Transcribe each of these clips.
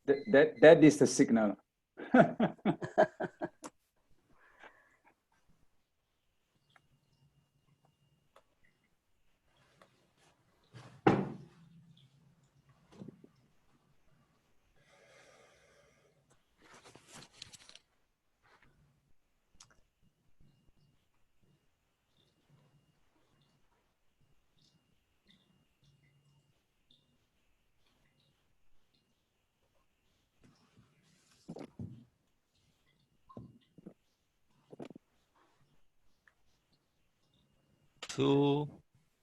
That is the signal. 2,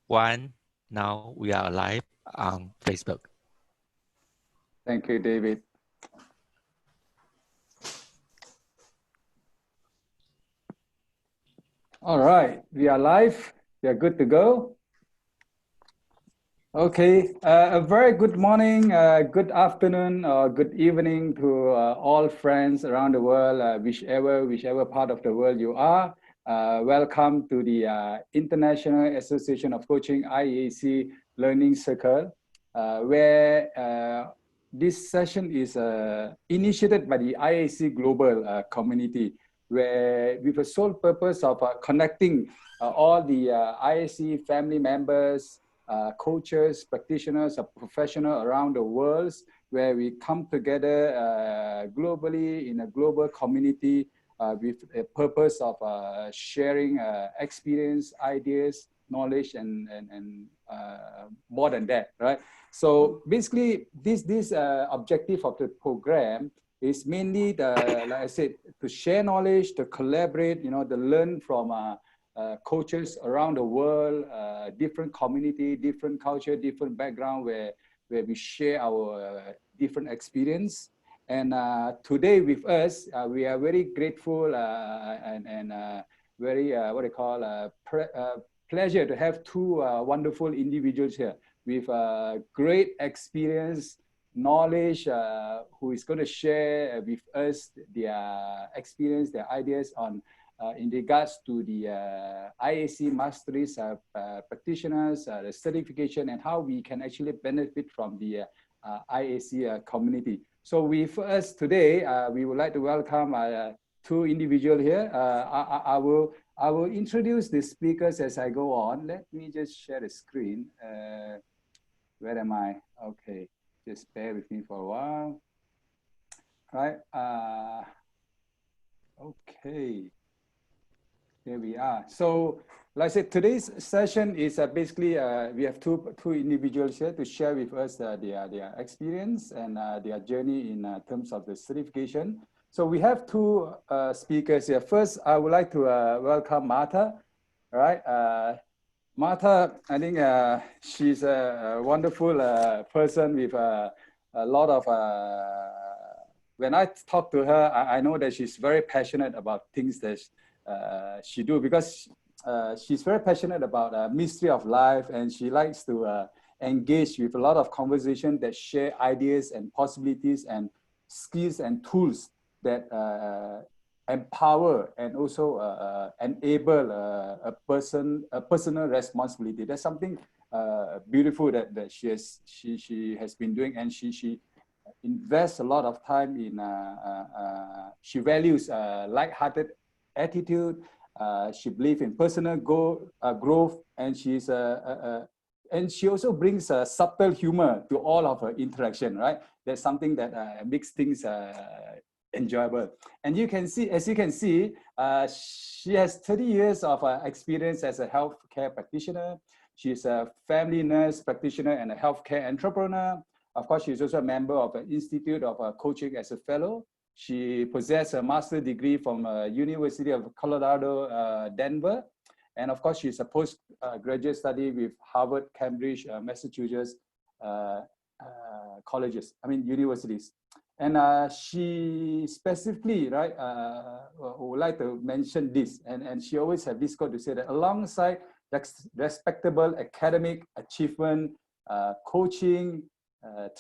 1. Now we are live on Facebook. Thank you, David. All right, we are live. We are good to go. Okay, a very good morning, good afternoon, or good evening to all friends around the world, whichever part of the world you are. Welcome to the International Association of Coaching IAC Learning Circle, where this session is initiated by the IAC Global community, where with the sole purpose of connecting all the IAC family members, coaches, practitioners, professionals around the world, where we come together globally in a global community with a purpose of sharing experience, ideas, knowledge, and more than that, right? So basically, this objective of the program is mainly like I said, to share knowledge, to collaborate, to learn from coaches around the world, different community, different culture, different background, where we share our different experience. And today with us, we are very grateful and very, what I call, pleasure to have two wonderful individuals here with great experience, knowledge, who is going to share with us their experience, their ideas on in regards to the IAC Masteries practitioners, the certification, and how we can actually benefit from the IAC community. So with us today, we would like to welcome two individuals here. I will introduce the speakers as I go on. Let me just share the screen. Where am I? Okay, just bear with me for a while. Right. Okay. Here we are. So, like I said, today's session is basically we have two individuals here to share with us their experience and their journey in terms of the certification. So we have two speakers here. First, I would like to welcome Martha. All right, Martha, I think she's a wonderful person with a lot of. When I talk to her, I know that she's very passionate about things that she do, because she's very passionate about mystery of life, and she likes to engage with a lot of conversation that share ideas and possibilities and skills and tools that empower and also enable a personal responsibility. That's something beautiful that she has been doing, and she invests a lot of time in. She values light-hearted attitude. She believes in personal growth, and and she also brings a subtle humor to all of her interaction, right? That's something that makes things enjoyable. And you can see, as you can see, she has 30 years of experience as a healthcare practitioner. She's a family nurse practitioner and a healthcare entrepreneur. Of course, she's also a member of the Institute of Coaching as a fellow. She possessed a master's degree from University of Colorado, Denver. And of course, she's a postgraduate study with Harvard, Cambridge, Massachusetts universities. And she specifically, right, would like to mention this. And she always have this quote to say that alongside respectable academic achievement, coaching,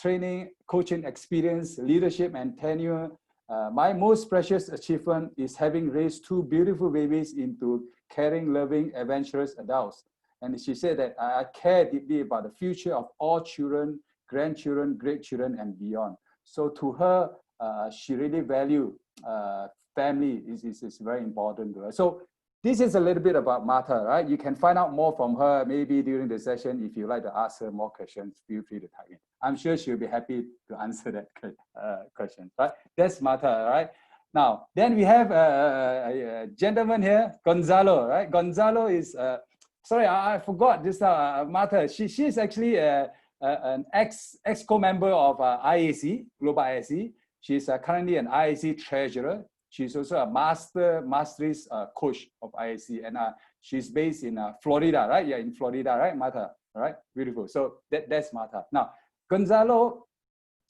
training, coaching experience, leadership, and tenure, my most precious achievement is having raised two beautiful babies into caring, loving, adventurous adults. And she said that I care deeply about the future of all children, grandchildren, great children, and beyond. So to her, she really value family is very important to her. So this is a little bit about Martha, right? You can find out more from her maybe during the session. If you like to ask her more questions, feel free to type in. I'm sure she'll be happy to answer that question, right? That's Martha, right? Now, then we have a gentleman here, Gonzalo, right? Gonzalo is, sorry, I forgot this, Martha. She's actually an ex-co member of IAC, Global IAC. She's currently an IAC treasurer. She's also a masteries coach of IAC, and she's based in Florida, right? Yeah, in Florida, right, Martha? All right, beautiful. So that's Martha. Now, Gonzalo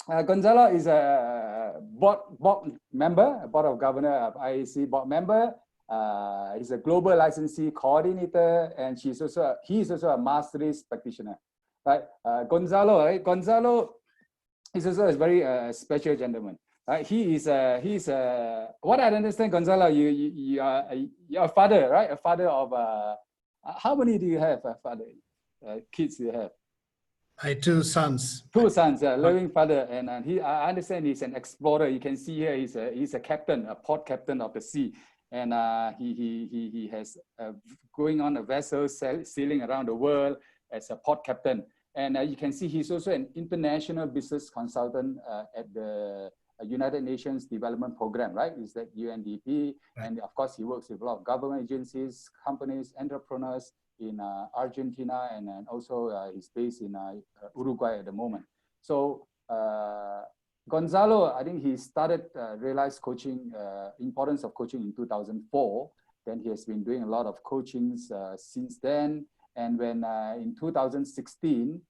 is a board member, board of governor of IAC board member. He's a global licensee coordinator, and he's also a masteries practitioner, right? Gonzalo, right? Gonzalo is also a very special gentleman. He's what I understand, Gonzalo, you're a father, right? A father of how many do you have? Father, kids do you have? I have 2 sons. 2 sons, living father, and I understand he's an explorer. You can see here he's a captain, a port captain of the sea, and he has going on a vessel sailing around the world as a port captain. And you can see he's also an international business consultant at the United Nations Development Program, right? Is that UNDP? Right. And of course, he works with a lot of government agencies, companies, entrepreneurs in Argentina, and also he's based in Uruguay at the moment. So Gonzalo, I think he started realized coaching, importance of coaching in 2004. Then he has been doing a lot of coachings since then. And when in 2016,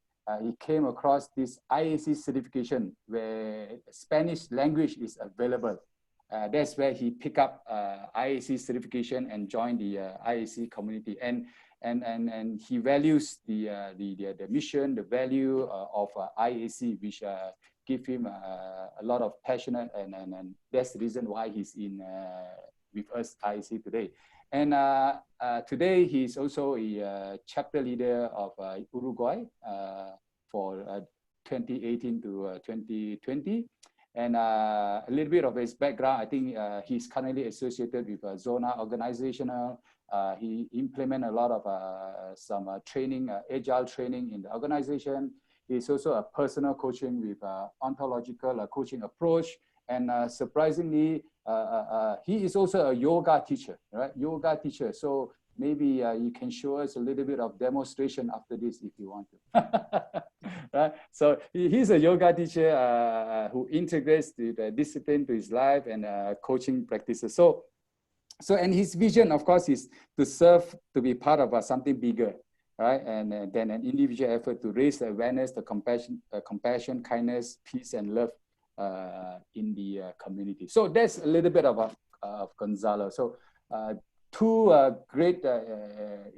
he came across this IAC certification where Spanish language is available. That's where he picked up IAC certification and joined the IAC community. And he values the mission, the value of IAC, which give him a lot of passionate, and that's the reason why he's in with us IAC today. And today he's also a chapter leader of Uruguay for 2018 to 2020. And a little bit of his background, I think he's currently associated with Zona Organizational. He implement a lot of some training, agile training in the organization. He's also a personal coaching with ontological coaching approach. And surprisingly, he is also a yoga teacher, right? Yoga teacher. So maybe you can show us a little bit of demonstration after this if you want to. Right? So he's a yoga teacher who integrates the discipline to his life and coaching practices. So and his vision, of course, is to serve, to be part of something bigger, right? And then an individual effort to raise the awareness, the compassion, kindness, peace, and love in the community. So that's a little bit of Gonzalo. So 2 great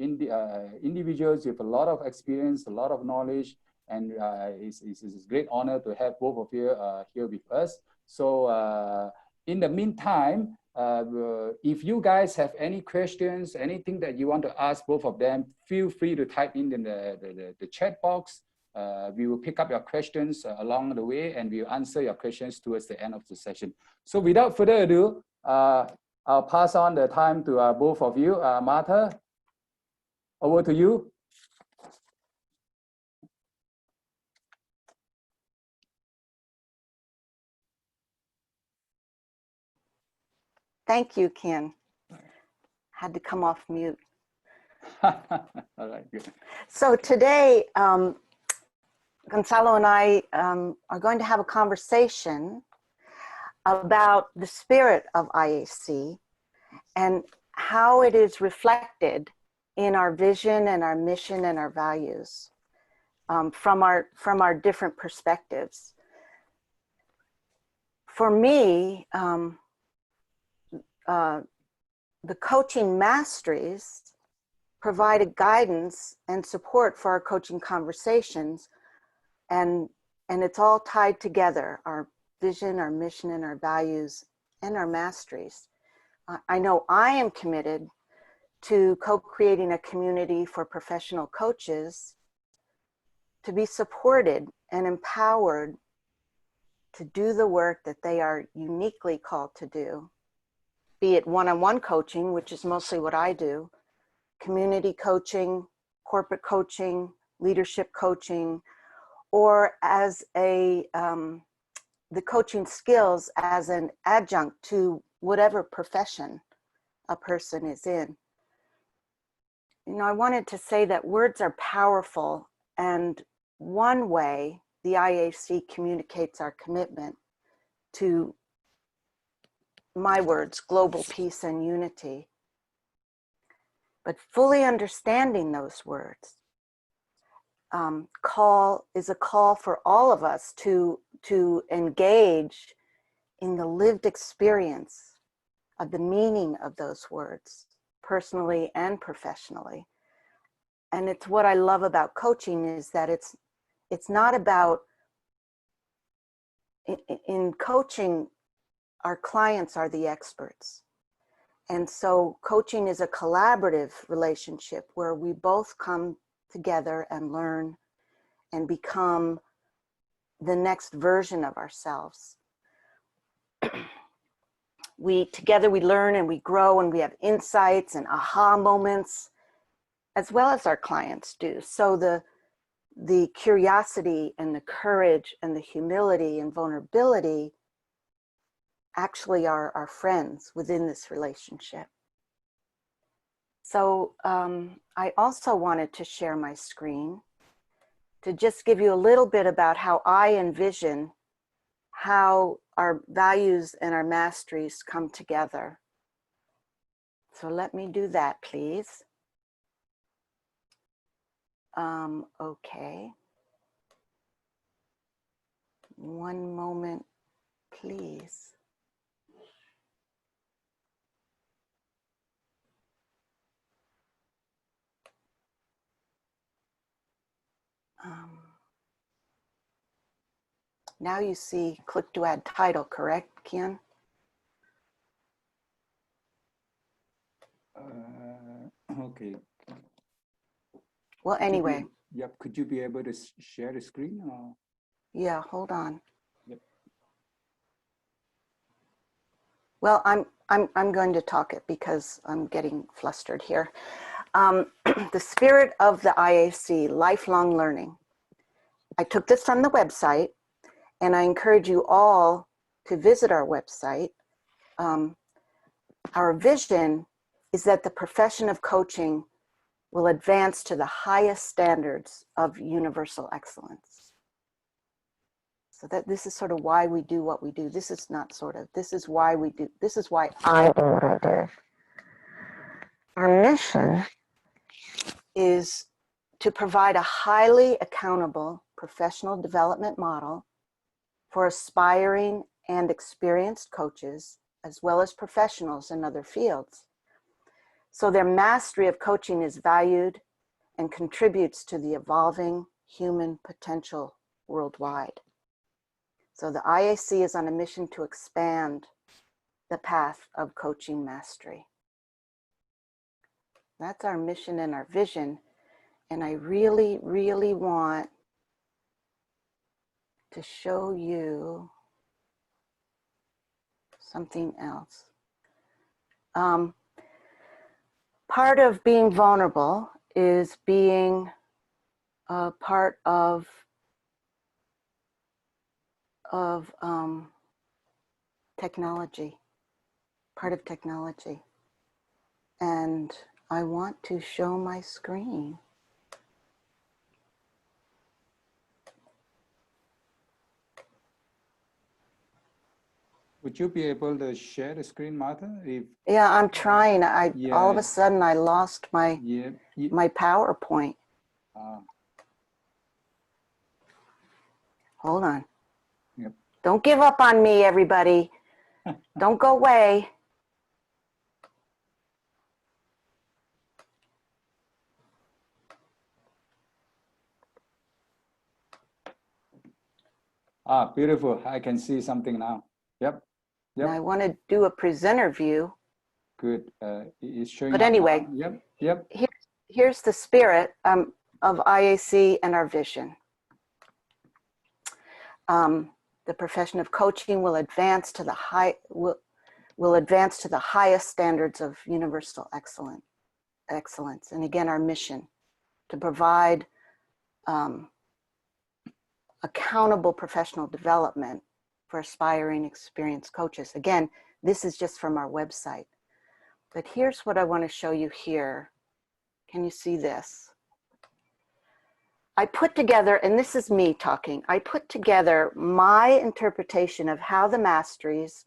individuals with a lot of experience, a lot of knowledge, and it's a great honor to have both of you here with us. So in the meantime, if you guys have any questions, anything that you want to ask both of them, feel free to type in the chat box. We will pick up your questions along the way, and we'll answer your questions towards the end of the session. So without further ado, I'll pass on the time to both of you. Martha, over to you. Thank you, Ken. Had to come off mute. All right, good. So today, Gonzalo and I are going to have a conversation about the spirit of IAC and how it is reflected in our vision and our mission and our values from our different perspectives. For me, the coaching masteries provided guidance and support for our coaching conversations, and it's all tied together, our vision, our mission, and our values, and our masteries. I know I am committed to co-creating a community for professional coaches to be supported and empowered to do the work that they are uniquely called to do, be it one-on-one coaching, which is mostly what I do, community coaching, corporate coaching, leadership coaching, or as the coaching skills as an adjunct to whatever profession a person is in. You know, I wanted to say that words are powerful, and one way the IAC communicates our commitment to, my words, global peace and unity. But fully understanding those words is a call for all of us to engage in the lived experience of the meaning of those words, personally and professionally. And it's what I love about coaching, is that it's not about, in coaching, our clients are the experts. And so coaching is a collaborative relationship where we both come together and learn and become the next version of ourselves. Together we learn and we grow, and we have insights and aha moments, as well as our clients do. So the curiosity and the courage and the humility and vulnerability actually are our friends within this relationship. So I also wanted to share my screen to just give you a little bit about how I envision how our values and our masteries come together. So let me do that, please. Okay. One moment, please. Now you see click to add title, correct, Kian? Okay. Well, anyway. Yep. Could you be able to share the screen? Or? Yeah, hold on. Yep. Well, I'm going to talk it because I'm getting flustered here. The spirit of the IAC, lifelong learning. I took this from the website, and I encourage you all to visit our website. Our vision is that the profession of coaching will advance to the highest standards of universal excellence. So that this is sort of why we do what we do. This is not sort of, this is why we do, this is why I do what I do. Our mission is to provide a highly accountable professional development model for aspiring and experienced coaches, as well as professionals in other fields. So their mastery of coaching is valued and contributes to the evolving human potential worldwide. So the IAC is on a mission to expand the path of coaching mastery. That's our mission and our vision. And I really, really want to show you something else. Part of being vulnerable is being a part of technology, part of technology. And I want to show my screen. Would you be able to share the screen, Martha? Yeah, I'm trying. All of a sudden I lost my my PowerPoint. Hold on. Yep. Don't give up on me, everybody. Don't go away. Beautiful. I can see something now. Yep. Yep. Now I want to do a presenter view. Good. It's showing. But anyway, yep. Yep. Here's the spirit of IAC and our vision. The profession of coaching will advance to the will advance to the highest standards of universal excellence. And again, our mission to provide accountable professional development for aspiring experienced coaches. Again, this is just from our website. But here's what I want to show you here. Can you see this? I put together, and this is me talking, I put together my interpretation of how the masteries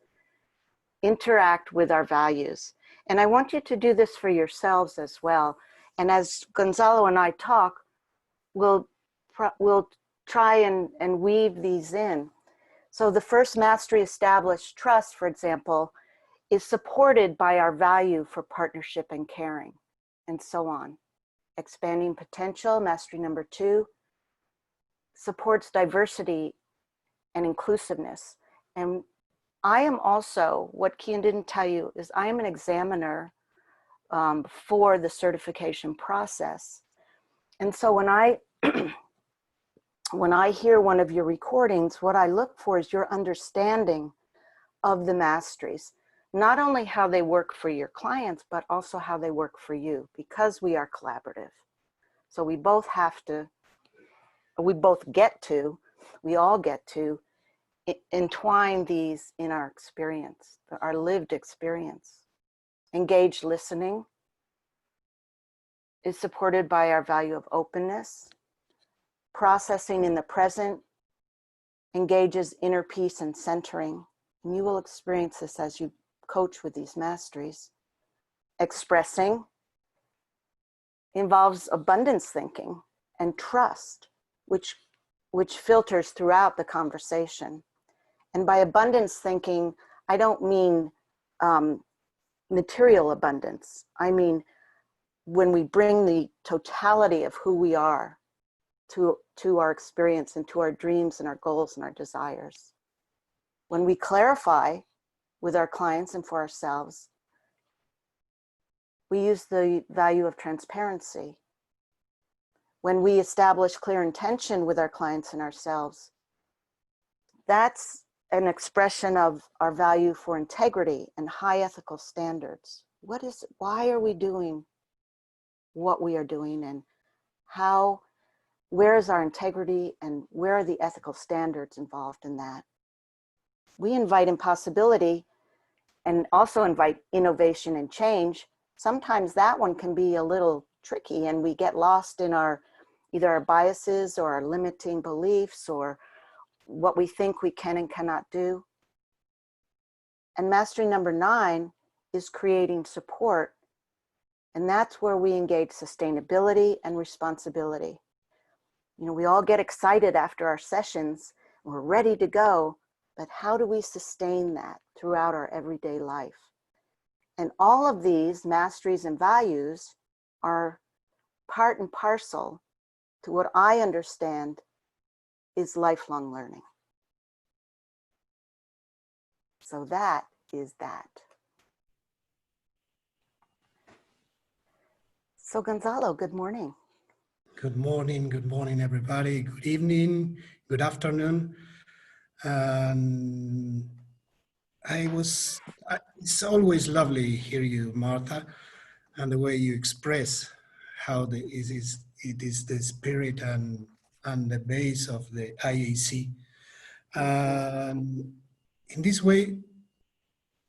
interact with our values. And I want you to do this for yourselves as well. And as Gonzalo and I talk, we'll try and weave these in. So the first mastery, established trust, for example, is supported by our value for partnership and caring, and so on. Expanding potential, mastery number 2, supports diversity and inclusiveness. And I am also, what Kian didn't tell you, is I am an examiner for the certification process. And so when I when I hear one of your recordings, what I look for is your understanding of the masteries, not only how they work for your clients, but also how they work for you, because we are collaborative. So we both have to, we all get to entwine these in our experience, our lived experience. Engaged listening is supported by our value of openness. Processing in the present engages inner peace and centering. And you will experience this as you coach with these masteries. Expressing involves abundance thinking and trust, which filters throughout the conversation. And by abundance thinking, I don't mean material abundance. I mean, when we bring the totality of who we are to our experience and to our dreams and our goals and our desires. When we clarify with our clients and for ourselves, we use the value of transparency. When we establish clear intention with our clients and ourselves, that's an expression of our value for integrity and high ethical standards. Why are we doing what we are doing, and where is our integrity and where are the ethical standards involved in that? We invite impossibility and also invite innovation and change. Sometimes that one can be a little tricky and we get lost in either our biases or our limiting beliefs or what we think we can and cannot do. And mastery number 9 is creating support. And that's where we engage sustainability and responsibility. You know, we all get excited after our sessions, we're ready to go, but how do we sustain that throughout our everyday life? And all of these masteries and values are part and parcel to what I understand is lifelong learning. So that is that. So Gonzalo, good morning. Good morning, everybody. Good evening, good afternoon. And it's always lovely to hear you, Martha, and the way you express how it is the spirit and the base of the IAC. And in this way,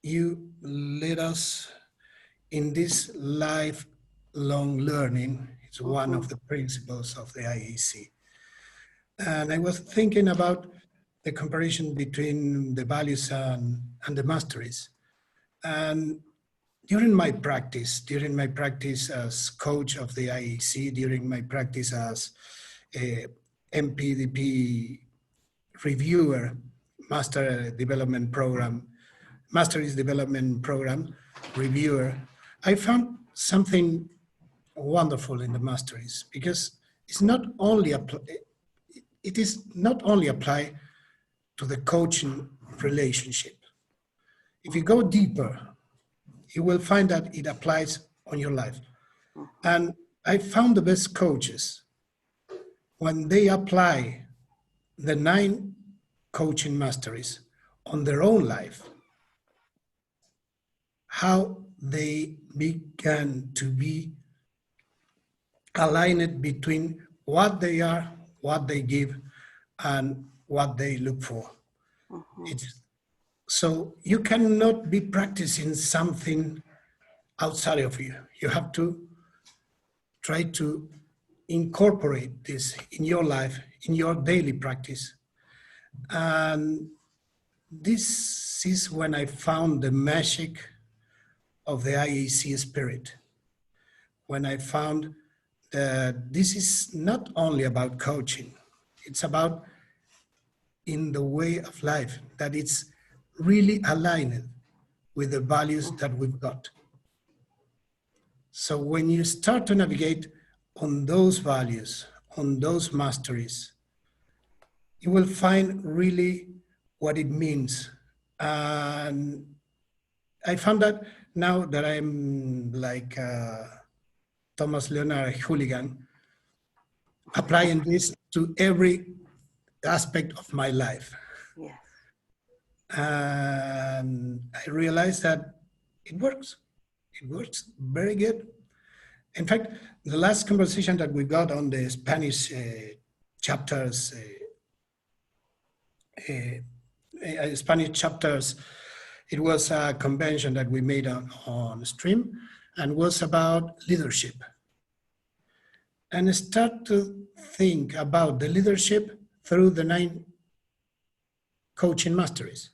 you led us in this lifelong learning. It's one of the principles of the IAC. And I was thinking about the comparison between the values and the masteries. And during my practice as coach of the IAC, during my practice as a MPDP reviewer, Masteries Development Program reviewer, I found something wonderful in the masteries, because it is not only applied to the coaching relationship. If you go deeper, you will find that it applies on your life. And I found the best coaches when they apply the 9 coaching masteries on their own life, how they began to be aligned between what they are, what they give, and what they look for. It's, so you cannot be practicing something outside of you. You have to try to incorporate this in your life, in your daily practice. And this is when I found the magic of the IAC spirit. When I found that this is not only about coaching, it's about in the way of life, that it's really aligned with the values that we've got. So when you start to navigate on those values, on those masteries, you will find really what it means. And I found that now that I'm like Thomas Leonard hooligan, applying this to every aspect of my life. Yes. And I realized that it works. It works very good. In fact, the last conversation that we got on the Spanish chapters, Spanish chapters, it was a convention that we made on stream and was about leadership. And I start to think about the leadership through the 9 coaching masteries.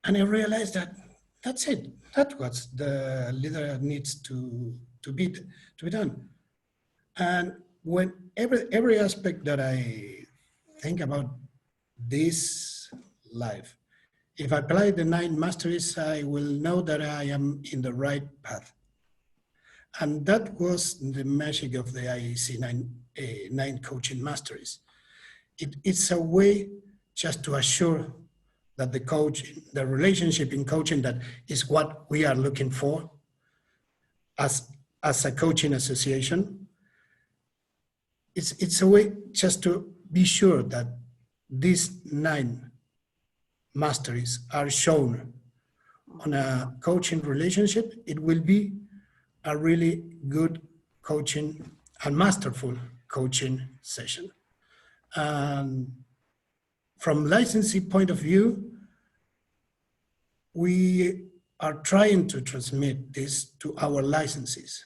And I realized that that's it. That's what the leader needs to be done. And when every aspect that I think about this life, if I apply the 9 masteries, I will know that I am in the right path. And that was the magic of the IAC 9 coaching masteries. It's a way just to assure that the relationship in coaching, that is what we are looking for as a coaching association. It's a way just to be sure that these 9 masteries are shown on a coaching relationship. It will be a really good coaching and masterful coaching session. From licensing point of view, we are trying to transmit this to our licensees.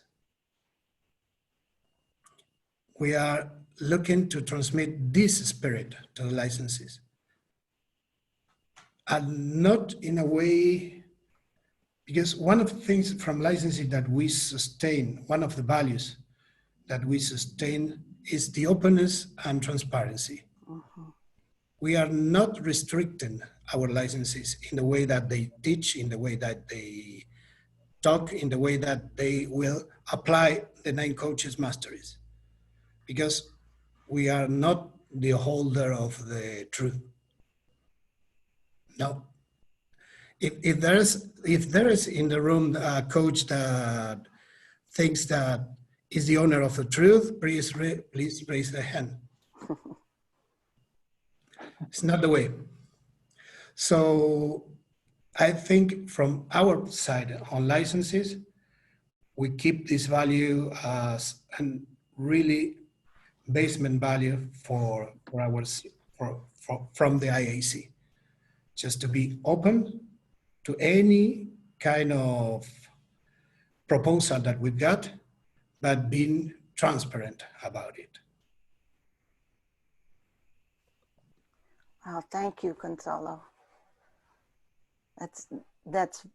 We are looking to transmit this spirit to the licensees. And not in a way, because one of the things from licensing that we sustain, one of the values that we sustain is the openness and transparency. We are not restricting our licensees in the way that they teach, in the way that they talk, in the way that they will apply the 9 coaches masteries, because we are not the holder of the truth. No. If there is in the room a coach that thinks that is the owner of the truth, please raise the hand. It's not the way. So I think from our side on licenses, we keep this value as a really basement value from the IAC, just to be open to any kind of proposal that we've got, but being transparent about it. Wow, thank you, Gonzalo. That's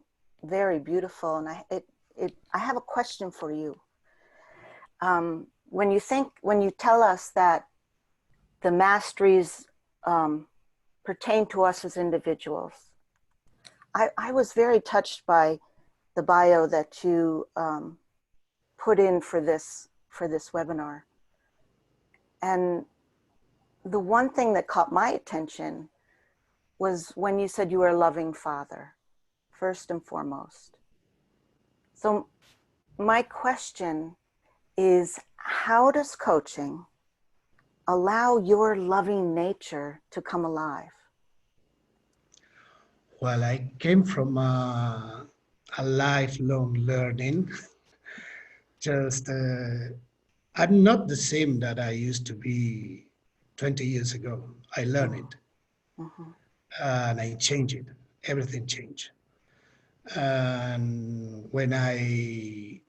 very beautiful, and I have a question for you. When you tell us that the masteries pertain to us as individuals, I was very touched by the bio that you put in for this webinar. And the one thing that caught my attention was when you said you were a loving father, first and foremost. So my question is, how does coaching allow your loving nature to come alive? Well, I came from a lifelong learning. Just, I'm not the same that I used to be 20 years ago. I learned it Mhm. and I changed it. Everything changed. And when I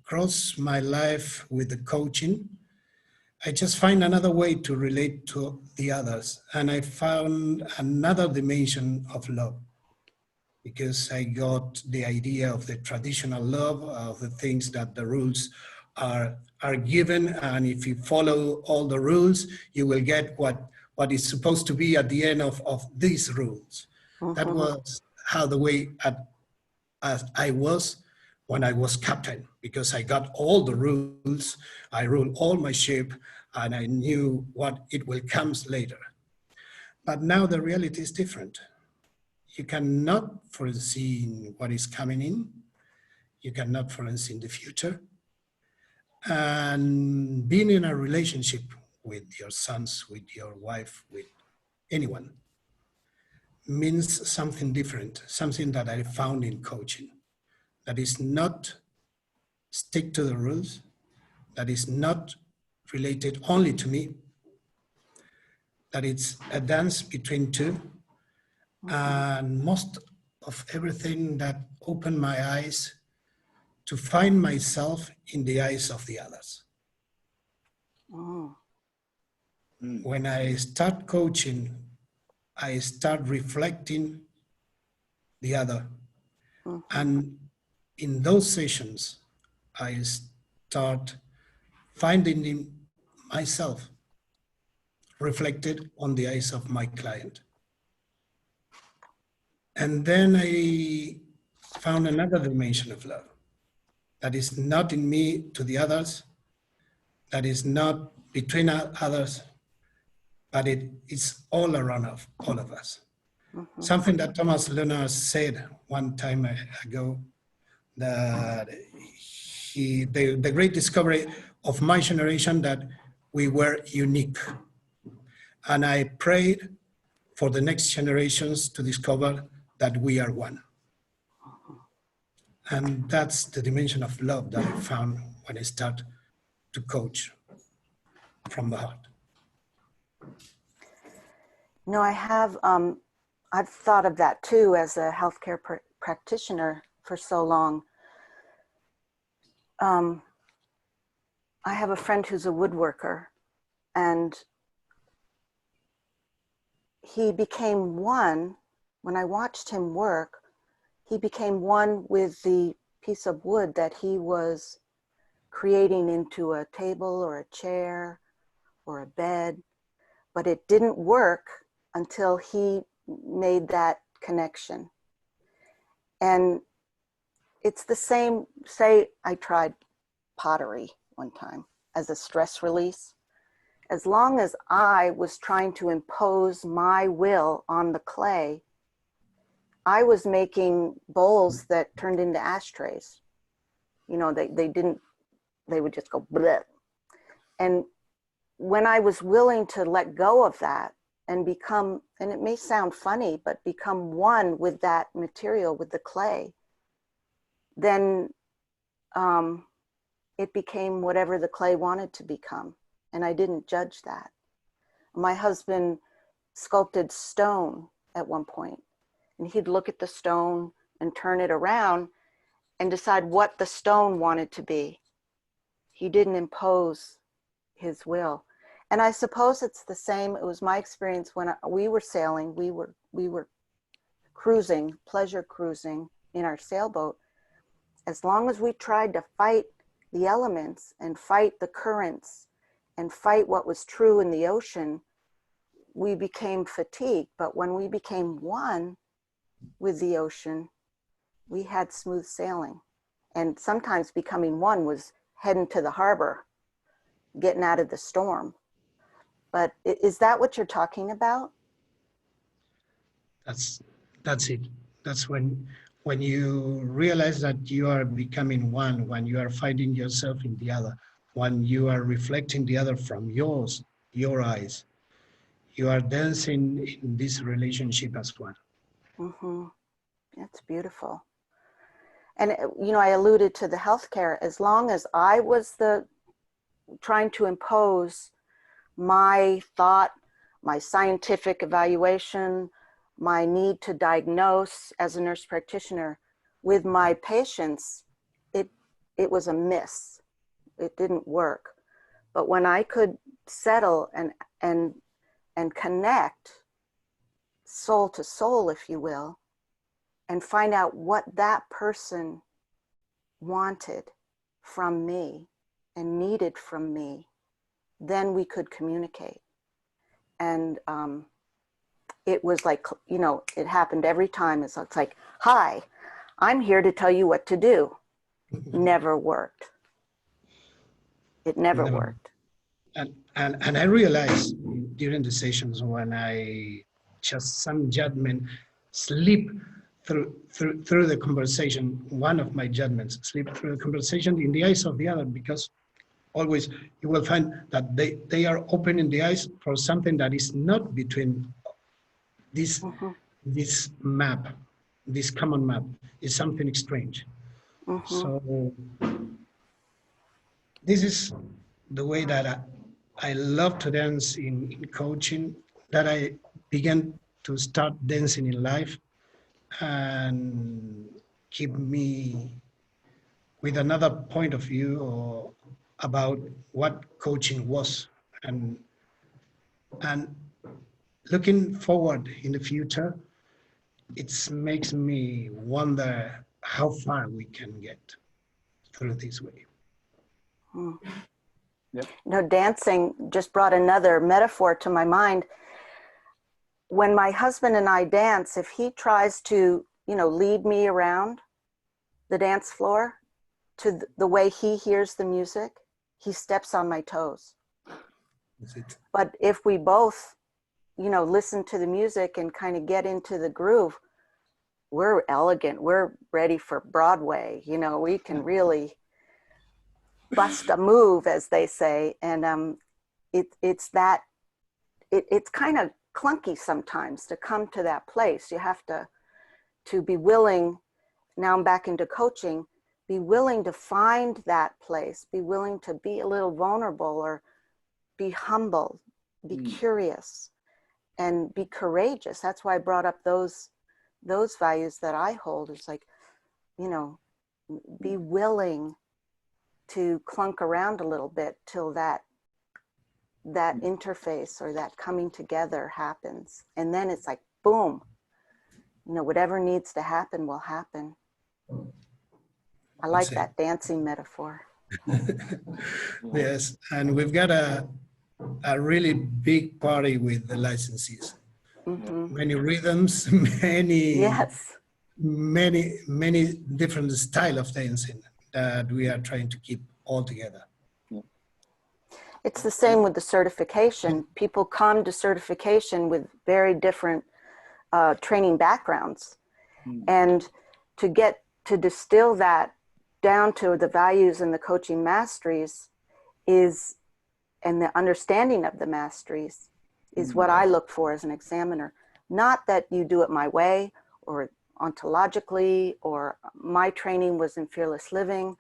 cross my life with the coaching, I just find another way to relate to the others. And I found another dimension of love because I got the idea of the traditional love, of the things that the rules are given. And if you follow all the rules, you will get what is supposed to be at the end of these rules. That Mhm. was how the way as I was when I was captain, because I got all the rules, I ruled all my ship, and I knew what it will come later. But now the reality is different. You cannot foresee what is coming in. You cannot foresee the future. And being in a relationship with your sons, with your wife, with anyone, means something different, something that I found in coaching. That is not stick to the rules, that is not related only to me, that it's a dance between two, and most of everything that opened my eyes to find myself in the eyes of the others. Mm. When I start coaching, I start reflecting the other. Mhm. And in those sessions, I start finding in myself reflected on the eyes of my client. And then I found another dimension of love that is not in me to the others, that is not between others, but it is all around of all of us. Mhm. Something that Thomas Lerner said one time ago, that the great discovery of my generation that we were unique. And I prayed for the next generations to discover that we are one. And that's the dimension of love that I found when I start to coach from the heart. No, I've thought of that too as a healthcare practitioner for so long. I have a friend who's a woodworker, and he became one, when I watched him work, he became one with the piece of wood that he was creating into a table or a chair or a bed, but it didn't work until he made that connection. And it's the same, say I tried pottery one time as a stress release. As long as I was trying to impose my will on the clay, I was making bowls that turned into ashtrays. You know, they would just go bleh. And when I was willing to let go of that and become, and it may sound funny, but become one with that material, with the clay, then it became whatever the clay wanted to become. And I didn't judge that. My husband sculpted stone at one point, and he'd look at the stone and turn it around and decide what the stone wanted to be. He didn't impose his will. And I suppose it's the same. It was my experience when we were sailing, we were cruising, pleasure cruising in our sailboat. As long as we tried to fight the elements and fight the currents and fight what was true in the ocean, we became fatigued. But when we became one with the ocean, we had smooth sailing. And sometimes becoming one was heading to the harbor, getting out of the storm. But is that what you're talking about? That's it. That's when you realize that you are becoming one, when you are finding yourself in the other. when you are reflecting the other from your eyes, you are dancing in this relationship as one. Mm-hmm. That's beautiful. And, you know, I alluded to the healthcare. As long as I was trying to impose my thought, my scientific evaluation, my need to diagnose as a nurse practitioner with my patients, it was a miss. It didn't work. But when I could settle and connect soul to soul, if you will, and find out what that person wanted from me and needed from me, then we could communicate. And it was like, you know, it happened every time. It's like, hi, I'm here to tell you what to do. Never worked. It never worked. And I realized during the sessions when I just some judgment slip through the conversation, one of my judgments slip through the conversation in the eyes of the other, because always you will find that they are opening the eyes for something that is not between this this map, this common map, is something strange. So this is the way that I love to dance in coaching, that I began to start dancing in life, and keep me with another point of view or about what coaching was, and looking forward in the future, it makes me wonder how far we can get through this way. Yep. You know, dancing just brought another metaphor to my mind. When my husband and I dance, if he tries to, you know, lead me around the dance floor to the way he hears the music, he steps on my toes. That's it. But if we both, you know, listen to the music and kind of get into the groove, we're elegant. We're ready for Broadway. You know, we can really bust a move, as they say. And it's kind of clunky sometimes to come to that place. You have to be willing. Now I'm back into coaching. Be willing to find that place. Be willing to be a little vulnerable, or be humble, be curious, and be courageous. That's why I brought up those values that I hold. It's like, you know, be willing to clunk around a little bit till that interface or that coming together happens. And then it's like, boom, you know, whatever needs to happen will happen. I like that dancing metaphor. Yes, and we've got a really big party with the licensees. Many rhythms, Yes. many different style of dancing that we are trying to keep all together. It's the same with the certification. People come to certification with very different training backgrounds. And to distill that down to the values and the coaching masteries and the understanding of the masteries is what I look for as an examiner. Not that you do it my way or ontologically, or my training was in fearless living,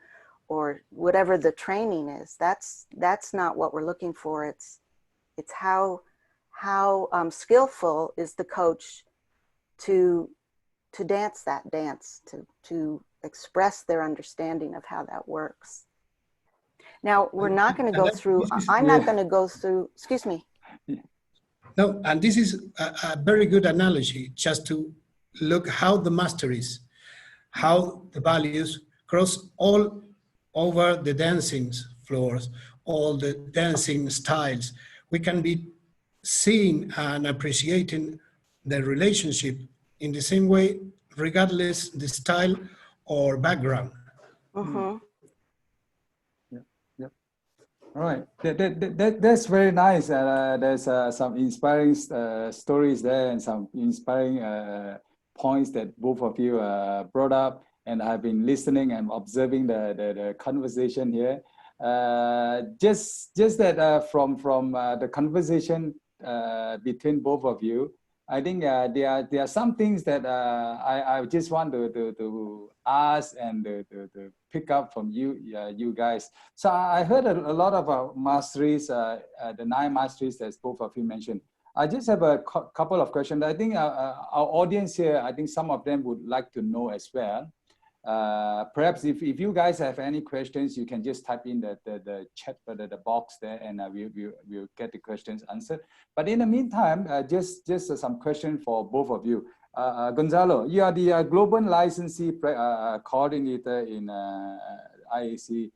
or whatever the training is. That's not what we're looking for. It's how skillful is the coach to dance that dance, to express their understanding of how that works. Now, we're not going to go through, I'm not going to go through, excuse me. No, and this is a very good analogy, just to look how the masteries, how the values cross all over the dancing floors, all the dancing styles. We can be seeing and appreciating the relationship in the same way, regardless the style or background. All right, that's very nice. There's some inspiring stories there, and some inspiring points that both of you brought up. And I've been listening and observing the conversation here. Just that from the conversation between both of you, I think there are some things that I just want to ask and to pick up from you guys. So I heard a lot of masteries, the 9 masteries that both of you mentioned. I just have a couple of questions. I think our audience here, I think some of them would like to know as well. Perhaps if you guys have any questions, you can just type in the chat, the box there, and we'll get the questions answered. But in the meantime, just some questions for both of you. Gonzalo, you are the global licensee coordinator in IAC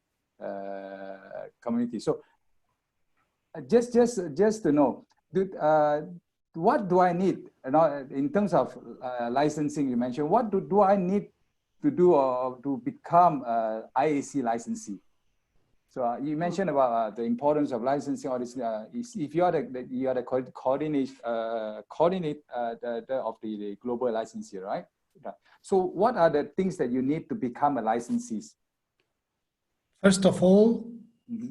community. So just to know, what do I need? You know, in terms of licensing, you mentioned, what do I need to do or to become IAC licensee? So you mentioned about the importance of licensing. Or this, if you are the coordinator of the global licensee, right? So what are the things that you need to become a licensee? First of all,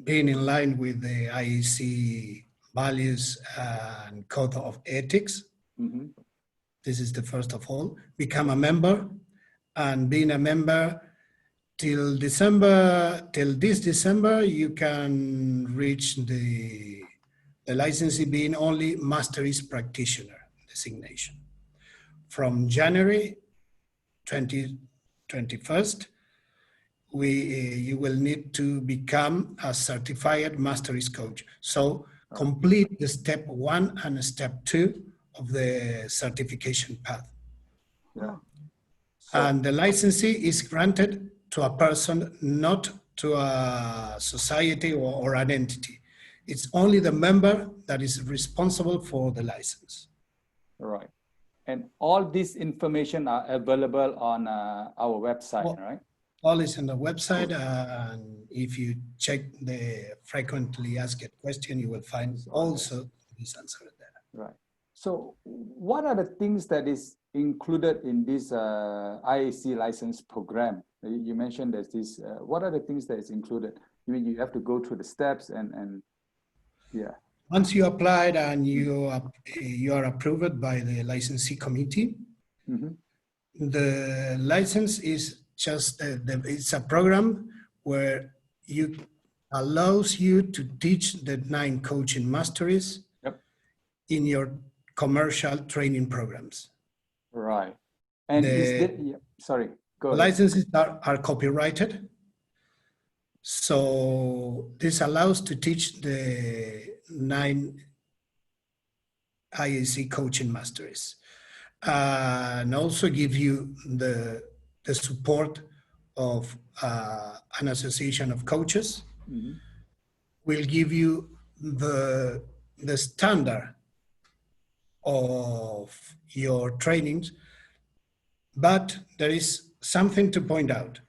being in line with the IAC values and code of ethics. Mm-hmm. This is the first of all. Become a member, and being a member till this December, you can reach the licensee being only masteries practitioner designation. From January 2021, you will need to become a certified masteries coach. So complete the step 1 and step 2 of the certification path. Yeah. And the licensee is granted to a person, not to a society or an entity. It's only the member that is responsible for the license. Right. And all this information are available on our website, right? All is on the website, and if you check the frequently asked question, you will find also this answer there. Right. So what are the things that is included in this IAC license program? You mentioned that this, what are the things that is included? You mean you have to go through the steps and yeah. Once you applied and you are approved by the licensee committee, the license is just, it's a program where allows you to teach the 9 coaching masteries in your commercial training programs. Right. And sorry, go ahead. Licenses are copyrighted. So this allows to teach the 9 IAC coaching masteries, and also give you the support of an association of coaches. Will give you the standard of your trainings, but there is something to point out.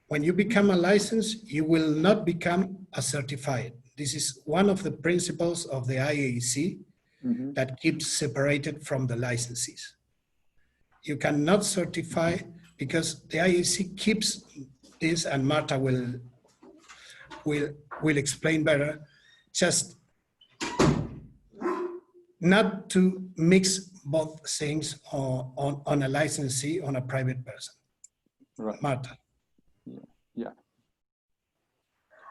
When you become a license, you will not become a certified. This is one of the principles of the IAC that keeps separated from the licensees. You cannot certify because the IAC keeps this, and Marta will explain better, just not to mix both things on a licensee, on a private person. Right. Marta. Yeah.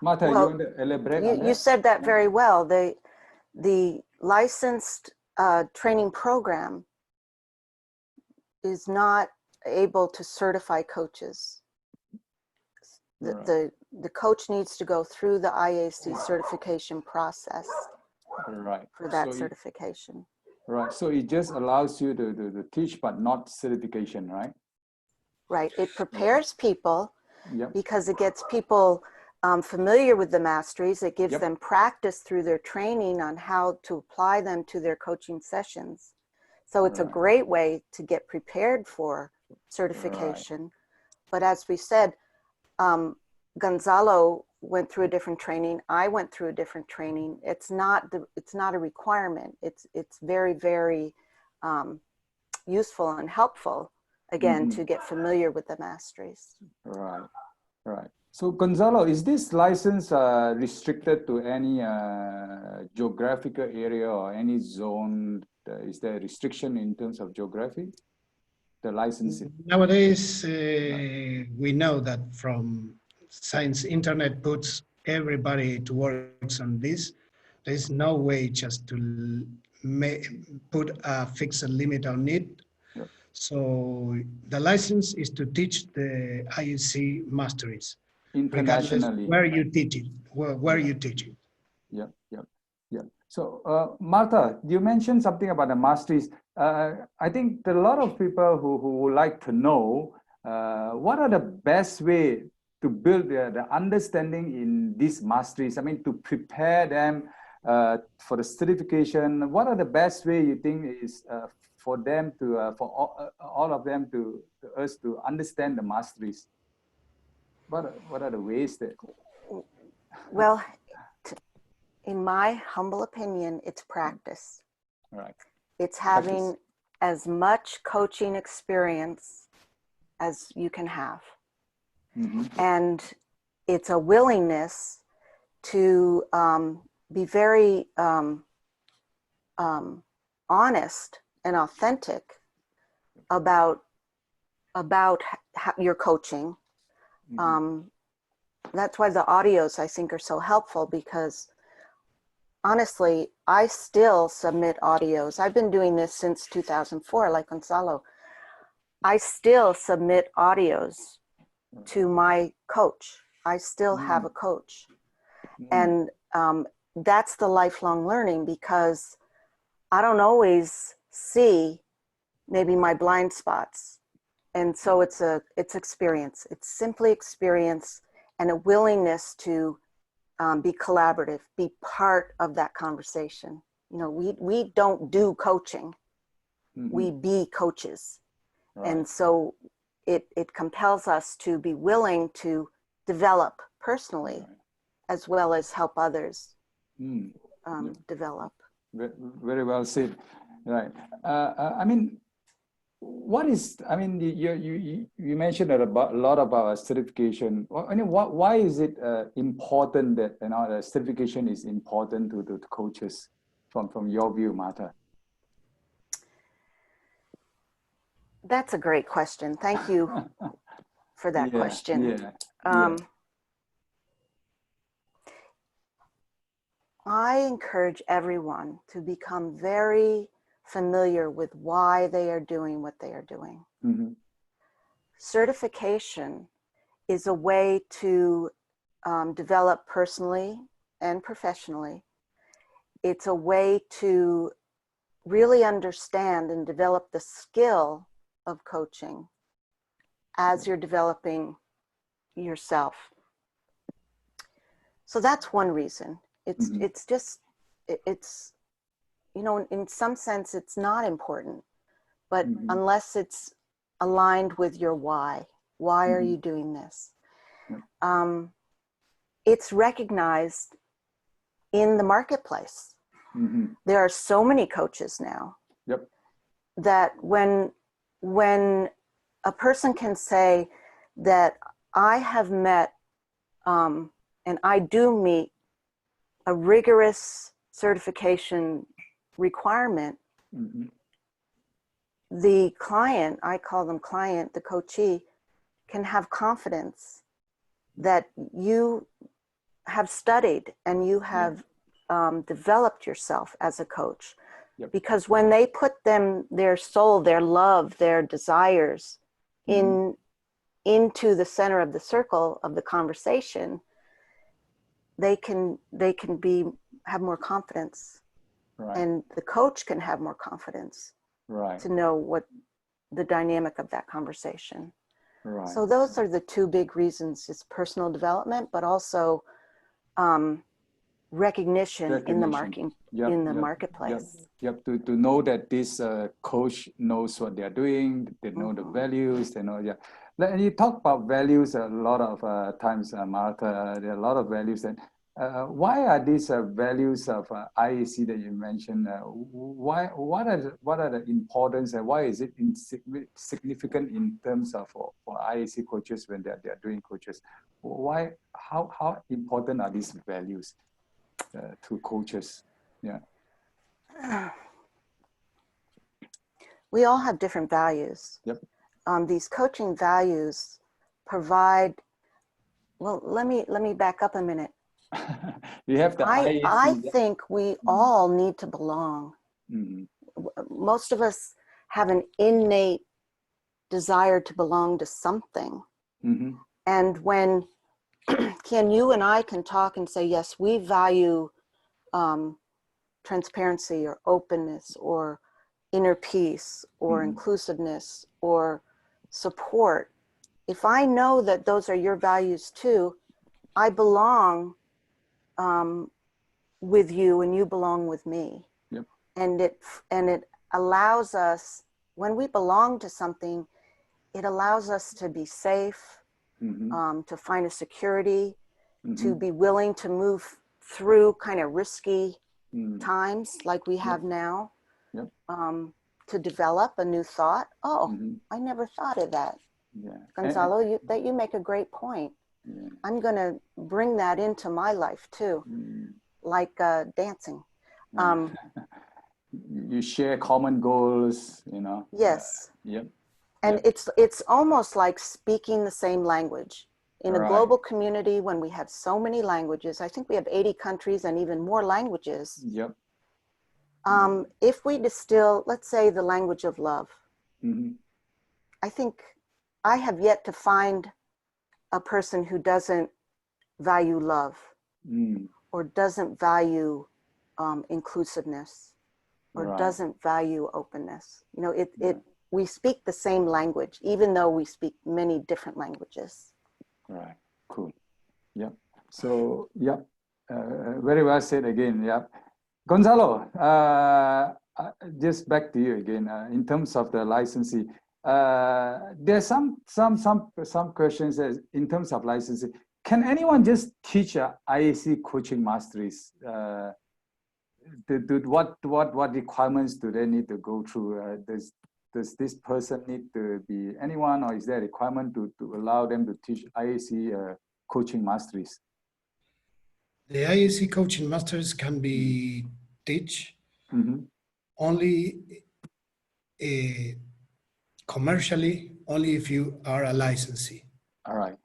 Marta, Well, you want to elaborate on that? You said that very well. The licensed training program is not able to certify coaches. The coach needs to go through the IAC certification process for that certification. Right. So it just allows you to teach, but not certification, right? Right. It prepares people because it gets people familiar with the masteries. It gives them practice through their training on how to apply them to their coaching sessions. So it's a great way to get prepared for certification. But as we said, Gonzalo went through a different training. I went through a different training. It's not a requirement. It's very, very useful and helpful, again, to get familiar with the masteries. Right. So Gonzalo, is this license restricted to any geographical area or any zone? Is there a restriction in terms of geography? The licensing? Nowadays, we know that from since internet puts everybody to work on this, there is no way just to put a fixed limit on it. Yep. So the license is to teach the IAC masteries, regardless Internationally. where you teach it, where you teach it. Yeah, yeah, yeah. So, Martha, you mentioned something about the masteries. I think there are a lot of people who would like to know what are the best way to build the understanding in these masteries. I mean, to prepare them for the certification. What are the best way you think is for them to for all of them to us to understand the masteries? What are the ways that? Well, in my humble opinion, it's practice. All right. It's having as much coaching experience as you can have. Mm-hmm. And it's a willingness to be very honest and authentic about your coaching. Mm-hmm. That's why the audios, I think, are so helpful, because honestly, I still submit audios. I've been doing this since 2004, like Gonzalo. I still submit audios to my coach. I still have a coach. And that's the lifelong learning, because I don't always see maybe my blind spots. And so it's experience. It's simply experience and a willingness to be collaborative, be part of that conversation. You know, we don't do coaching. We be coaches. Right. And so it compels us to be willing to develop personally, as well as help others develop. Very well said. Right. I mean, what is? I mean, you mentioned a lot about certification. I mean, why is it important that the certification is important to coaches from your view, Martha? That's a great question. Thank you for that question. I encourage everyone to become very familiar with why they are doing what they are doing. Mm-hmm. Certification is a way to develop personally and professionally. It's a way to really understand and develop the skill of coaching as you're developing yourself. So that's one reason. It's just, you know, in some sense it's not important, but unless it's aligned with your why are you doing this? It's recognized in the marketplace. There are so many coaches now that when a person can say that I have met and I do meet a rigorous certification requirement, the client, I call them client, the coachee, can have confidence that you have studied and you have developed yourself as a coach. Because when they put their soul, their love, their desires into the center of the circle of the conversation, they can have more confidence, and the coach can have more confidence to know what the dynamic of that conversation. So those are the two big reasons. It's personal development, but also recognition in the marketplace. To know that this coach knows what they're doing, they know the values, they know. And you talk about values a lot of times, Martha. There are a lot of values, and Why are these values of IAC that you mentioned? What are the importance and why is it significant in terms of for IAC coaches when they're doing coaches? Why how important are these values to coaches? Yeah. We all have different values. Yep. These coaching values provide. Well, let me back up a minute. You have the IAC. I think we all need to belong. Mm-hmm. Most of us have an innate desire to belong to something. Mm-hmm. And when you and I can talk and say, yes, we value transparency or openness or inner peace or Mm-hmm. inclusiveness or support. If I know that those are your values too, I belong with you and you belong with me. Yep. And it allows us, when we belong to something, it allows us to be safe, Mm-hmm. to find a security, Mm-hmm. to be willing to move through kind of risky times like we have now, Yep. to develop a new thought. Oh, Mm-hmm. I never thought of that. Yeah. Gonzalo, you make a great point. Yeah. I'm going to bring that into my life too, like dancing. You share common goals, you know. Yes. Yep. And Yep. it's almost like speaking the same language. In a Right. global community, when we have so many languages, I think we have 80 countries and even more languages. Yep. If we distill, let's say, the language of love, Mm-hmm. I think I have yet to find a person who doesn't value love or doesn't value inclusiveness or Right. doesn't value openness. You know, we speak the same language, even though we speak many different languages. Right. Cool. Yep. So, yep. Very well said again. Yep. Gonzalo, just back to you again. In terms of the licensee, there's some questions in terms of licensing. Can anyone just teach IAC coaching masteries? What requirements do they need to go through? Does this person need to be anyone, or is there a requirement to allow them to teach IAC coaching masteries? The IAC coaching masters can be teach only commercially, only if you are a licensee. All right.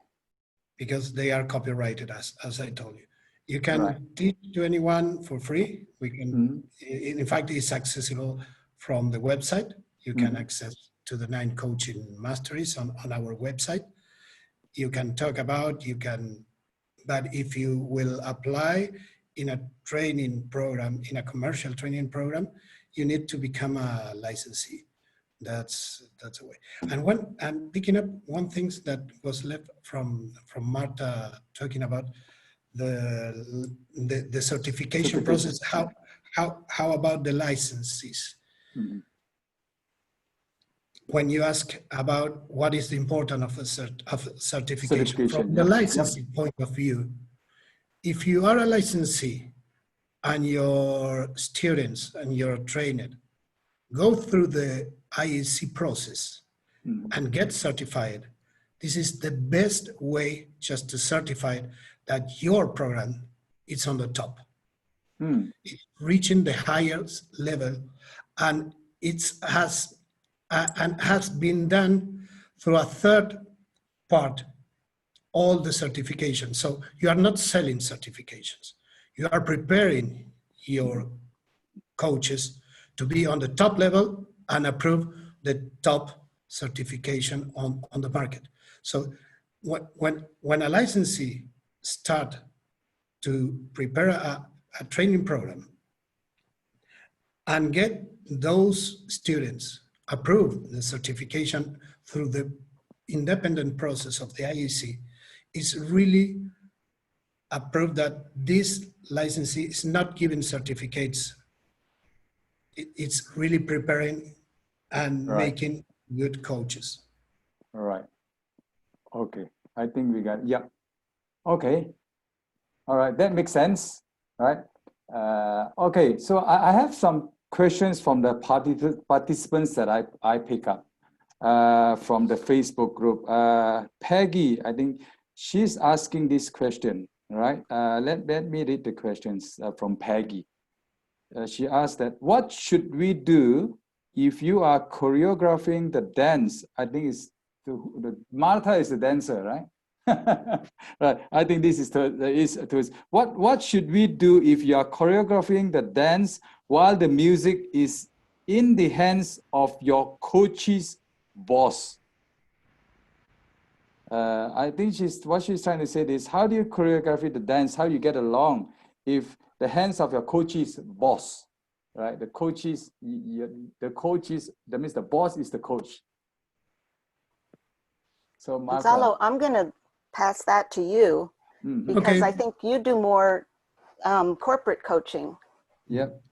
Because they are copyrighted, as I told you. You can teach to anyone for free. We can, in fact, it's accessible from the website. You can access to the 9 coaching masteries on our website. You can talk about, but if you will apply in a training program, in a commercial training program, you need to become a licensee. That's a way. And picking up one thing that was left from Marta, talking about the certification process. How about the licenses? When you ask about what is the importance of certification from the licensing point of view, if you are a licensee and your students and your trainer go through the IAC process and get certified, this is the best way just to certify that your program is on the top. It's reaching the highest level, and it has been done through a third part, all the certifications. So you are not selling certifications. You are preparing your coaches to be on the top level and approve the top certification on the market. So when a licensee start to prepare a training program and get those students approved the certification through the independent process of the IAC, is really a proof that this licensee is not giving certificates. It's really preparing and making good coaches. All right. Okay. I think we got, yeah. Okay. All right, that makes sense, right? Okay, so I have some questions from the participants that I pick up from the Facebook group. Peggy, I think she's asking this question, right? Let me read the questions from Peggy. She asked that, what should we do if you are choreographing the dance? I think it's Martha is the dancer, right? Right. I think this is to what should we do if you are choreographing the dance while the music is in the hands of your coach's boss? I think what she's trying to say is, how do you choreograph the dance? How you get along if the hands of your coach's boss, right? The coaches, that means the boss is the coach. So Martha, Gonzalo, I'm going to pass that to you because I think you do more corporate coaching. Yep.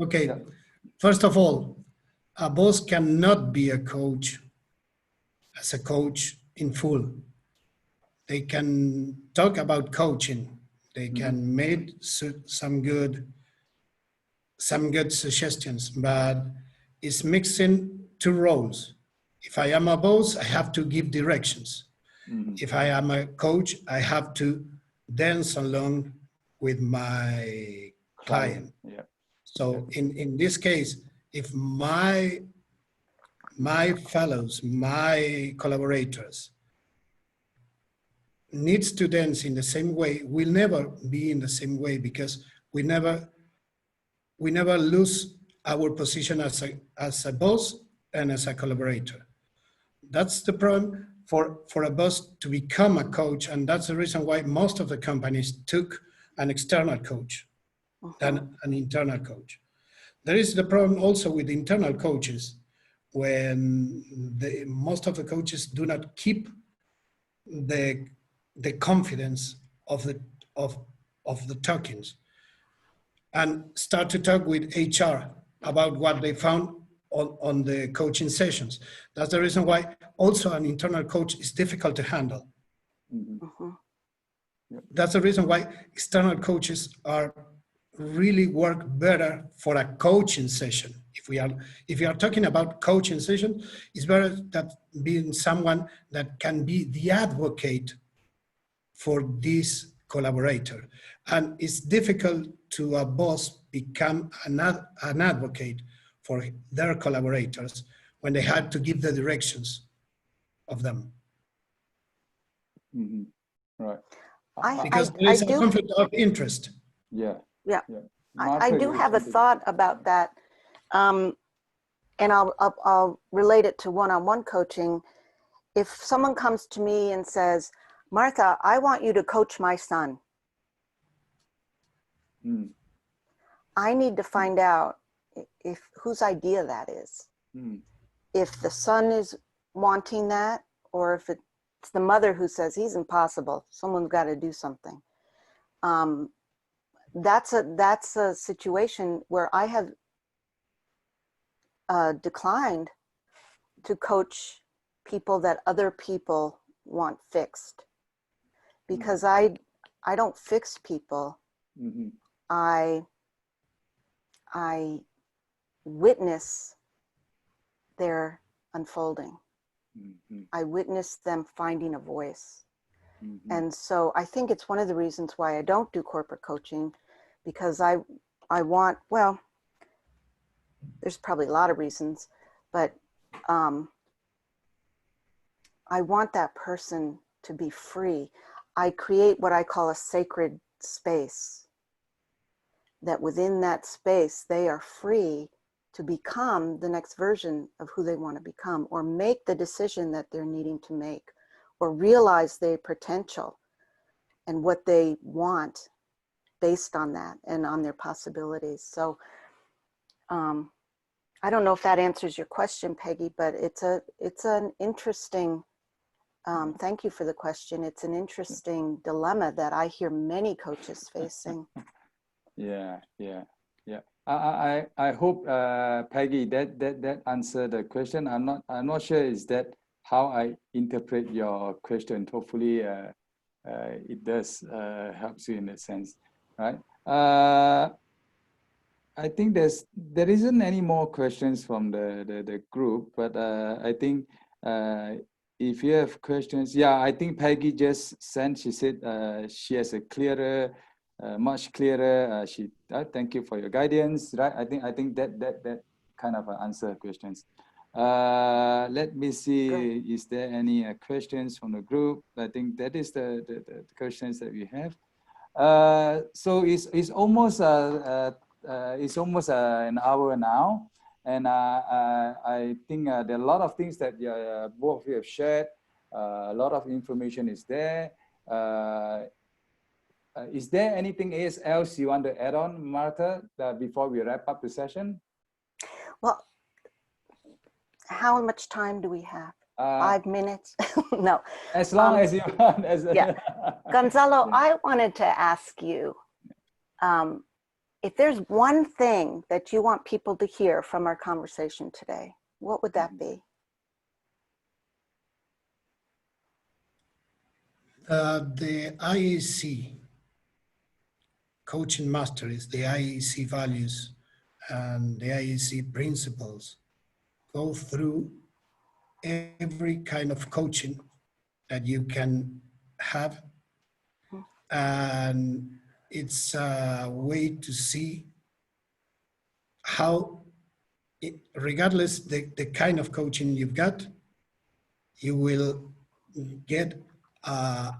Okay. Yep. First of all, a boss cannot be a coach as a coach in full. They can talk about coaching. They can make some good suggestions, but it's mixing two roles. If I am a boss, I have to give directions. If I am a coach, I have to dance along with my client. Yeah. So in this case, if my fellows, my collaborators needs to dance in the same way, we'll never be in the same way because we never lose our position as a boss and as a collaborator. That's the problem for a boss to become a coach, and that's the reason why most of the companies took an external coach than an internal coach. There is the problem also with internal coaches when most of the coaches do not keep the confidence of the tokens and start to talk with HR about what they found on the coaching sessions. That's the reason why also an internal coach is difficult to handle. That's the reason why external coaches really work better for a coaching session. If you are talking about coaching session, it's better that being someone that can be the advocate for this collaborator. And it's difficult to a boss become an advocate for their collaborators when they had to give the directions of them. Right. Because there is a conflict of interest. Yeah. I do have a thought about that. And I'll relate it to one-on-one coaching. If someone comes to me and says, Martha, I want you to coach my son. I need to find out whose idea that is. If the son is wanting that, or if it's the mother who says he's impossible, someone's got to do something. That's a situation where I have declined to coach people that other people want fixed, because I don't fix people. I witness their unfolding. I witness them finding a voice. And so I think it's one of the reasons why I don't do corporate coaching, because I want, well, there's probably a lot of reasons, but I want that person to be free. I create what I call a sacred space, that within that space, they are free to become the next version of who they want to become, or make the decision that they're needing to make, or realize their potential and what they want based on that and on their possibilities. So I don't know if that answers your question, Peggy, but it's an interesting, thank you for the question. It's an interesting dilemma that I hear many coaches facing. Yeah. I hope Peggy that answered the question. I'm not sure is that how I interpret your question. Hopefully it does helps you in that sense, right? I think there isn't any more questions from the group, but I think if you have questions, yeah, I think Peggy just sent. She said she has a clearer, much clearer. Thank you for your guidance, right? I think that kind of answer questions. Let me see. Good. Is there any questions from the group? I think that is the questions that we have. So it's almost an hour now, and I think there are a lot of things that both of you have shared. A lot of information is there. Is there anything else you want to add on, Martha, before we wrap up the session? Well, how much time do we have? 5 minutes? No. As long as you want. Yeah. Gonzalo, Yeah. I wanted to ask you, if there's one thing that you want people to hear from our conversation today, what would that be? The IAC coaching masteries, the IAC values and the IAC principles go through every kind of coaching that you can have. And it's a way to see how, regardless the kind of coaching you've got, you will get a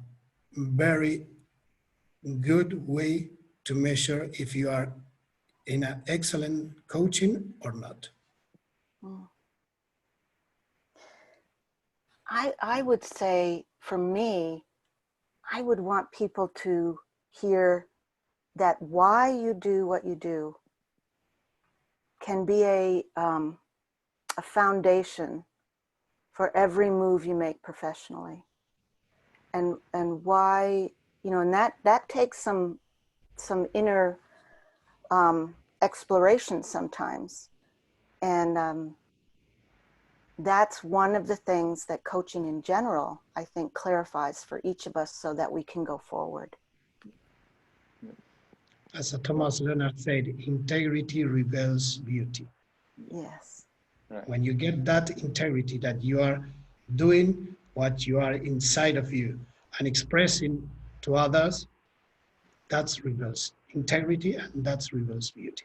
very good way to measure if you are in an excellent coaching or not. I would say, for me, I would want people to hear that why you do what you do can be a foundation for every move you make professionally. And why, and that takes some inner exploration sometimes. And that's one of the things that coaching in general, I think, clarifies for each of us so that we can go forward. As Thomas Leonard said, integrity reveals beauty. Yes. Right. When you get that integrity, that you are doing what you are inside of you and expressing to others, that's reveals integrity, and that's reveals beauty.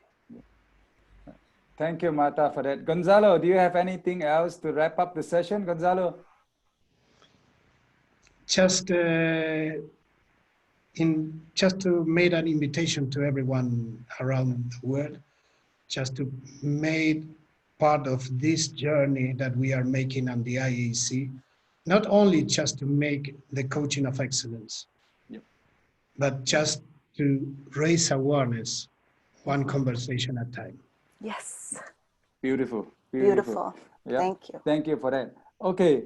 Thank you, Martha, for that. Gonzalo, do you have anything else to wrap up the session, Gonzalo? Just to make an invitation to everyone around the world, just to make part of this journey that we are making on the IAC, not only just to make the coaching of excellence, Yep. but just to raise awareness, one conversation at a time. Yes. Beautiful. Beautiful. Yeah. Thank you. Thank you for that. Okay,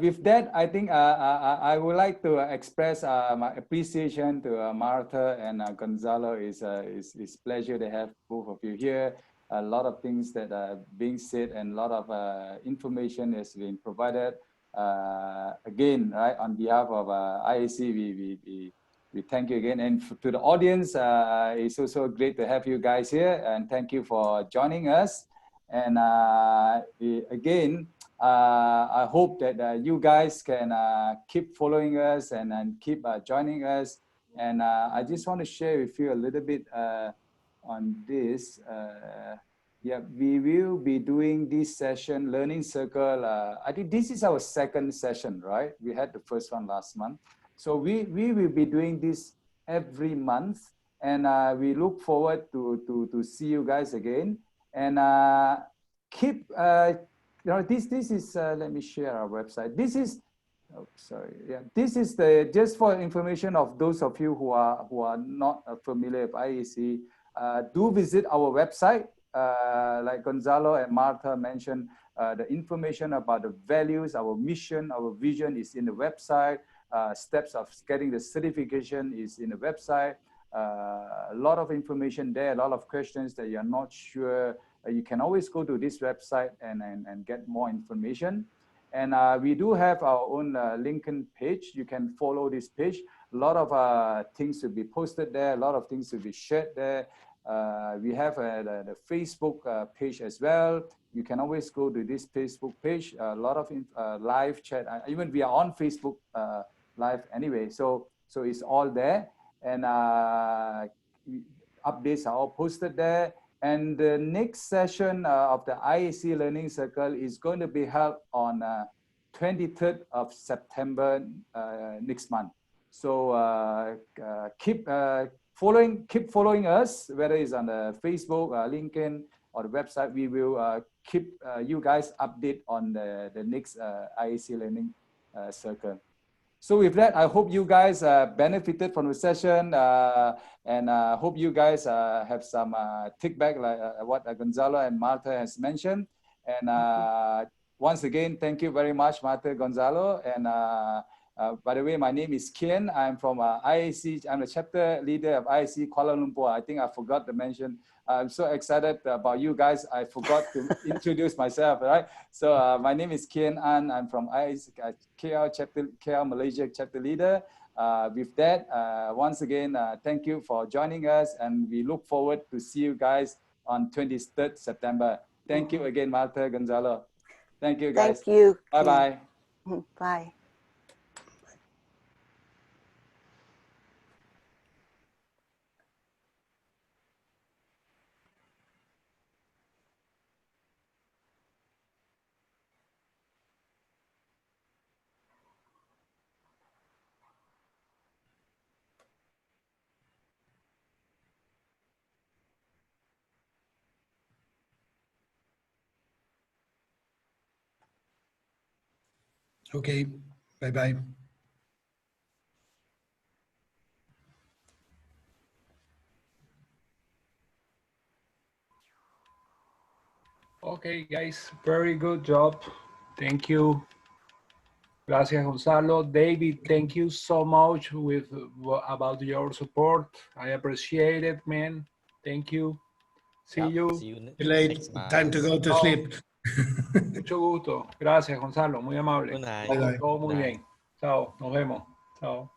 with that, I think I would like to express my appreciation to Martha and Gonzalo. It's pleasure to have both of you here. A lot of things that are being said and a lot of information has been provided. Again, right, on behalf of IAC, we thank you again. And to the audience, it's also great to have you guys here. And thank you for joining us. And again, I hope that you guys can keep following us and keep joining us. And I just want to share with you a little bit on this. Yeah, we will be doing this session, Learning Circle. I think this is our second session, right? We had the first one last month. So we will be doing this every month. And we look forward to see you guys again. And keep, this is, let me share our website. This is, oh, sorry, yeah, this is just for information of those of you who are not familiar with IAC, do visit our website. Like Gonzalo and Martha mentioned, the information about the values, our mission, our vision is in the website. Steps of getting the certification is in the website. A lot of information there, a lot of questions that you're not sure. You can always go to this website and get more information. And we do have our own LinkedIn page. You can follow this page. A lot of things to be posted there, a lot of things to be shared there. We have the Facebook page as well. You can always go to this Facebook page, a lot of live chat, even we are on Facebook live anyway. So it's all there, and updates are all posted there. And the next session of the IAC Learning Circle is going to be held on 23rd of September next month. So keep following us, whether it's on the Facebook, LinkedIn, or the website. We will keep you guys update on the next IAC Learning Circle. So with that, I hope you guys benefited from the session, and hope you guys have some take back, like what Gonzalo and Martha has mentioned. And once again, thank you very much, Martha, Gonzalo. And by the way, my name is Kian. I'm from IAC. I'm the chapter leader of IAC Kuala Lumpur. I think I forgot to mention. I'm so excited about you guys. I forgot to introduce myself, right? So my name is Kian An. I'm from IAC KL Malaysia chapter leader. With that, once again, thank you for joining us, and we look forward to see you guys on 23rd September. Thank you again, Martha, Gonzalo. Thank you, guys. Thank you. Bye-bye. Bye. Okay, bye-bye. Okay, guys, very good job. Thank you. Gracias, Gonzalo. David, thank you so much about your support. I appreciate it, man. Thank you. See you. See you Late. next month. Time to go to sleep. Mucho gusto. Gracias, Gonzalo. Muy amable. Good night. Bye-bye. Todo muy Night. bien. Chao. Nos vemos. Chao.